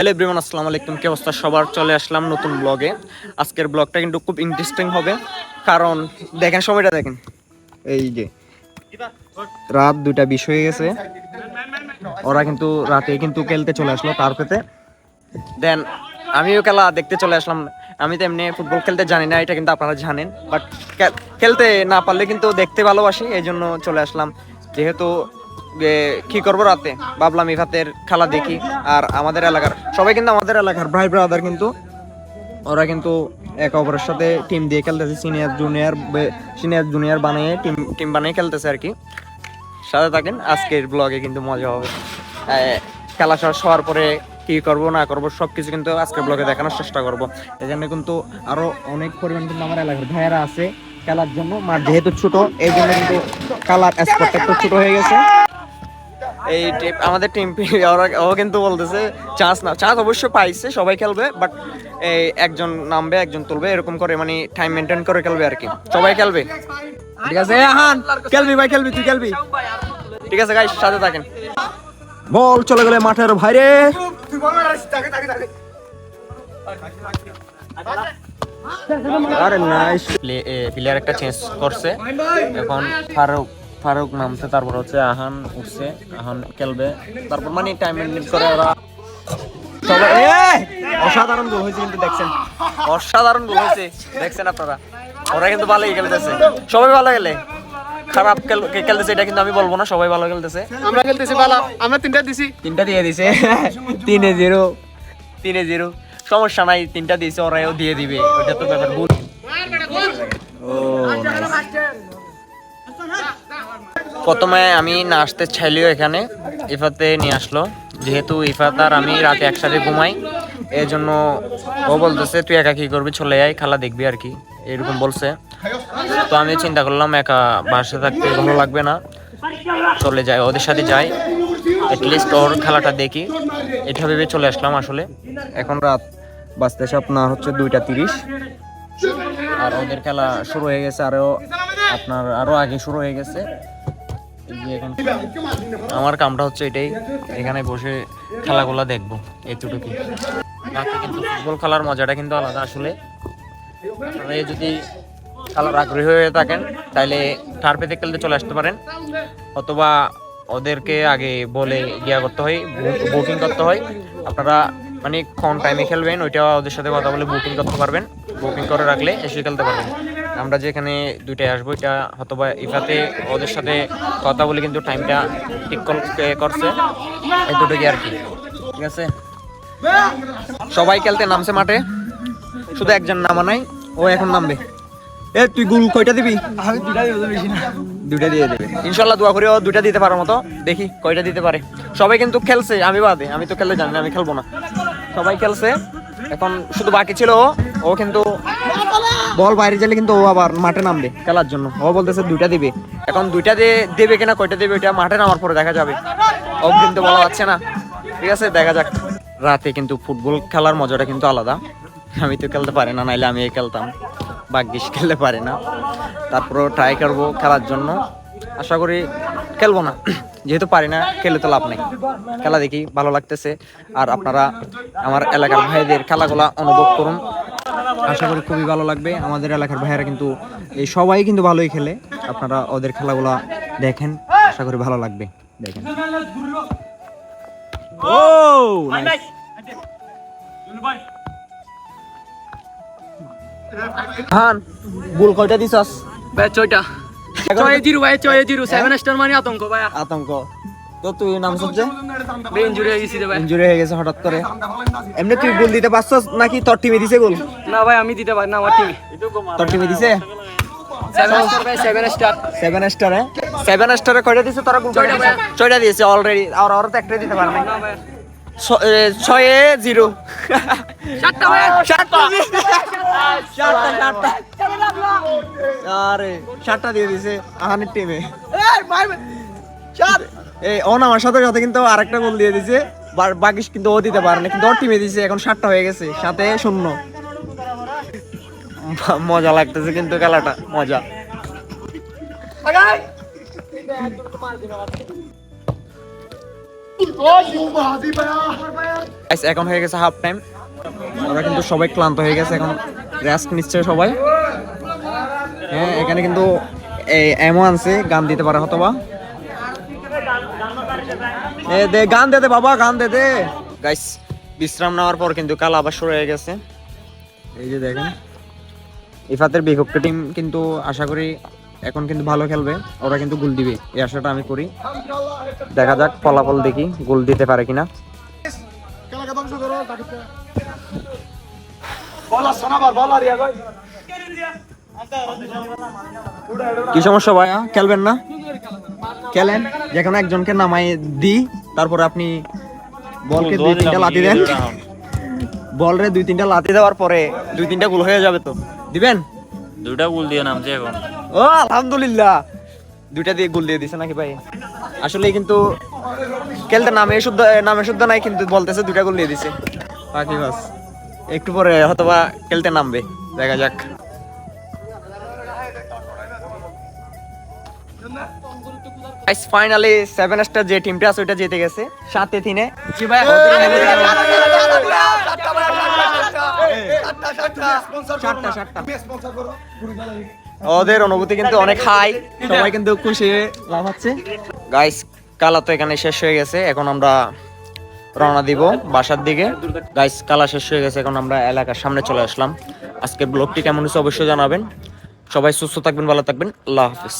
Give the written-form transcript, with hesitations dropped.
Hello everyone, আসসালামু আলাইকুম। কি অবস্থা সবার? চলে আসলাম নতুন ব্লগে। আজকের ব্লগটা কিন্তু খুব ইন্টারেস্টিং হবে, কারণ দেখেন সময়টা দেখেন, এই যে রাত 2টা 20 হয়ে গেছে। ওরা কিন্তু রাতে কিন্তু খেলতে চলে আসলো তারপরে দেন আমিও খেলা দেখতে চলে আসলাম। আমি তো এমনি ফুটবল খেলতে জানি না, এটা কিন্তু আপনারা জানেন, বাট খেলতে না পারলে কিন্তু দেখতে ভালোবাসি, এই জন্য চলে আসলাম। যেহেতু কি করবো, রাতে ভাবলাম ইফাতের খেলা দেখি। আর আমাদের এলাকার সবাই কিন্তু আমাদের এলাকার ভাই ব্রাদার, কিন্তু ওরা কিন্তু একে অপরের সাথে টিম দিয়ে খেলতেছে, সিনিয়র জুনিয়র বানিয়ে টিম বানিয়ে খেলতেছে আর কি। সাথে থাকেন, আজকের ব্লগে কিন্তু মজা হবে। খেলা শেষ হওয়ার পরে কি করব না করব সবকিছু কিন্তু আজকের ব্লগে দেখানোর চেষ্টা করব। এখানে কিন্তু আরো অনেক পরিমাণ কিন্তু আমার এলাকার ভাইয়েরা আছে খেলার জন্য। মাঠ যেহেতু ছোট, এই জন্য কিন্তু খেলার স্পটটা একটু ছোট হয়ে গেছে। এই আমাদের টিম ও কিন্তু বলতেছে চান্স অবশ্যই পাইছে, সবাই খেলবে, বাট এই একজন নামবে একজন তুলবে, এরকম করে মানে টাইম মেনটেন করে খেলবে আর কি। সবাই খেলবে, ঠিক আছে? হান খেলবি ভাই, খেলবি, তুই খেলবি, ঠিক আছে গাইস, সাথে থাকেন। বল চলে গেলে মাঠের বাইরে। আরে নাইস প্লেয়ার একটা চেঞ্জ করছে, এখন ফারুক নামছে, তারপর হচ্ছে আহান উঠছে, আহান খেলবে, তারপর মানে টাইম মেনটেন করে ওরা সবাই। অসাধারণ গোল হয়েছে কিন্তু, দেখছেন? অসাধারণ গোল হয়েছে, দেখছেন আপনারা? ওরা কিন্তু ভালোই খেলতেছে, সবাই ভালো খেলে। খারাপ খেলতেছে এটা কিন্তু আমি বলবো না, সবাই ভালো খেলতেছে। আমরা খেলতেছি ভালো, আমরা তিনটা দিয়ে দিছে 3-0 সমস্যা নাই, 3টা দিয়েছে, ওরাও দিয়ে দিবে, ওটা তো ব্যাপার। ভুল প্রথমে আমি না আসতে চাইলেও এখানে ইফাতে নিয়ে আসলো, যেহেতু ইফাত আর আমি রাতে একসাথে ঘুমাই, এই জন্য ও বলতেছে তুই একা কি করবি, চলে আয় খেলা দেখবি আর কি, এরকম বলছে। তো আমি চিন্তা করলাম একা বাসায় থাকতে ভালো লাগবে না, চলে যাই, ওদের সাথে যাই, অ্যাটলিস্ট ওর খেলাটা দেখি, এটা ভেবে চলে আসলাম আসলে। এখন রাত বাজতেছে আপনার হচ্ছে 2টা 30, আর ওদের খেলা শুরু হয়ে গেছে, আরো আগে শুরু হয়ে গেছে। এখন আমার কামটা হচ্ছে এটাই, এখানে বসে খেলাগুলো দেখবো, এতটুকু। বাকি কিন্তু ফুটবল খেলার মজাটা কিন্তু আলাদা আসলে। যদি খেলার আগ্রহী হয়ে থাকেন তাহলে টার্ফেতে খেলতে চলে আসতে পারেন, অথবা ওদেরকে আগে বলে গিয়া করতে হয়, বুকিং করতে হয়। আপনারা মানে কোন টাইমে খেলবেন ওইটা ওদের সাথে কথা বলে বুকিং করতে পারবেন, বুকিং করে রাখলে এসে খেলতে পারবেন। আমরা যেখানে 2টায় আসবো, এটা হয়তোবা ইফাতে ওদের সাথে কথা বলে কিন্তু টাইমটা ঠিক করছে, এতটুকু আর কি, ঠিক আছে? সবাই খেলতে নামছে মাঠে, শুধু একজন নামা নাই, ও এখন নামবে। তুই গোল কয়টা দিবি? আমি 2টা দিব, বেশি না, 2টা দিয়ে দেবে ইনশাল্লাহ। দোয়া করি ও 2টা দিতে পারার মতো, দেখি কয়টা দিতে পারে। সবাই কিন্তু খেলছে, আমি বাদে, আমি তো খেলতে জানি না, আমি খেলবো না। সবাই খেলছে, এখন শুধু বাকি ছিল ও কিন্তু বল বাইরে গেলে কিন্তু ও আবার মাঠে নামবে খেলার জন্য। ও বলতেছে 2টা দিবে, এখন 2টা দেবে কিনা কয়টা দেবে ওইটা মাঠে নামার পরে দেখা যাবে, ও কিন্তু বলা যাচ্ছে না, ঠিক আছে? দেখা যাক। রাতে কিন্তু ফুটবল খেলার মজাটা কিন্তু আলাদা, আমি তো খেলতে পারি না, নাইলে আমি খেলতাম, ভাগ্যিস খেলতে পারি না। তারপরও ট্রাই করবো খেলার জন্য, আশা করি খেলবো না, যেহেতু পারি না খেলে তো লাভ নেই। খেলা দেখি, ভালো লাগতেছে। আর আপনারা আমার এলাকার ভাইদের খেলাগুলা অনুভব করুন, আশা করি খুবই ভালো লাগবে। আমাদের এলাকার ভাইয়েরা কিন্তু এই সবাই কিন্তু ভালোই খেলে, আপনারা ওদের খেলাগুলা দেখেন, আশা করি ভালো লাগবে। দেখেন, ও হান গোল কয়টা দিছস ভাই? 6টা। 6-0 ভাই, 6-0, 7 স্টার মানে আতঙ্ক ভাই, আতঙ্ক। তো তুই নামছস যে ইনজুরি হয়ে গেছে রে ভাই, ইনজুরি হয়ে গেছে হঠাৎ করে। এমনি তুই গোল দিতে পারছস নাকি তোর টিমে দিছে গোল? না ভাই, আমি দিতে পারি না, আমার টিমে। তোর টিমে দিছে 7 স্টার ভাই, 7 স্টার। 7 স্টারে 7 স্টারে কয়টা দিছে তোরা গোল? 6টা দিয়েছে অলরেডি, আর ওরা তো একটাই দিতে পারে না। 6-0 7টা ভাই, 7টা আরে 7টা দিয়ে দিছে আহানের টিমে। এই ও আমার সাথে সাথে কিন্তু আরেকটা গোল দিয়ে দিছে, বাকি কিন্তু ও দিতে পারে না, কিন্তু ওর টিমে দিছে। এখন 7টা হয়ে গেছে, 7-0। মজা লাগতেছে কিন্তু খেলাটা, মজা। গাইস এখন হয়ে গেছে হাফ টাইম, ওরা কিন্তু সবাই ক্লান্ত হয়ে গেছে, এখন রেস্ট নিচ্ছে সবাই। হ্যাঁ এখানে কিন্তু এমও আনছে, গান দিতে পারে হয়তো বা। দে গান দে দে বাবা, গান দে দে। গাইস বিশ্রাম নেওয়ার পর কিন্তু কাল আবার শুরু হয়ে গেছে। এই যে দেখেন ইফাতের বিপক্ষ টিম কিন্তু আশা করি এখন কিন্তু ভালো খেলবে, ওরা কিন্তু গোল দিবে এই আশাটা আমি করি। দেখা যাক ফলাফল দেখি গোল দিতে পারে কিনা। কি সমস্যা ভাইয়া, খেলবেন না? খেলেন, যেখানে একজনকে নামাই দিই, তারপরে আপনি বলকে 2-3টা লাথি দেন। বলরে 2-3টা লাথি দেওয়ার পরে 2-3টা গোল হয়ে যাবে তো। দিবেন? 2টা গোল দিয়ে নামছে এখন। ও আলহামদুলিল্লাহ, 2টা দিয়ে গোল দিয়ে দিছে নাকি ভাই? আসলে কিন্তু খেলতে নামে শুদ্ধ নাই, কিন্তু বলতেছে 2টা গোল দিয়ে দিছে। বাকি বাস একটু পরে হয়তোবা খেলতে নামবে, দেখা যাক। গাইস ফাইনালি 7 স্টার যে টিমটা আছে ওইটা জিতে গেছে 7-3-এ। জি ভাই, ওদের অনুভূতি কিন্তু অনেক হাই, সবাই কিন্তু খুশি হয়ে লাফাচ্ছে। গাইস কালা তো এখানে শেষ হয়ে গেছে, এখন আমরা রওনা দিব বাসার দিকে। গাইস কালা শেষ হয়ে গেছে, এখন আমরা এলাকার সামনে চলে আসলাম। আজকের ব্লগটি কেমন হয়েছে অবশ্যই জানাবেন। সবাই সুস্থ থাকবেন, ভালো থাকবেন, আল্লাহ হাফেজ।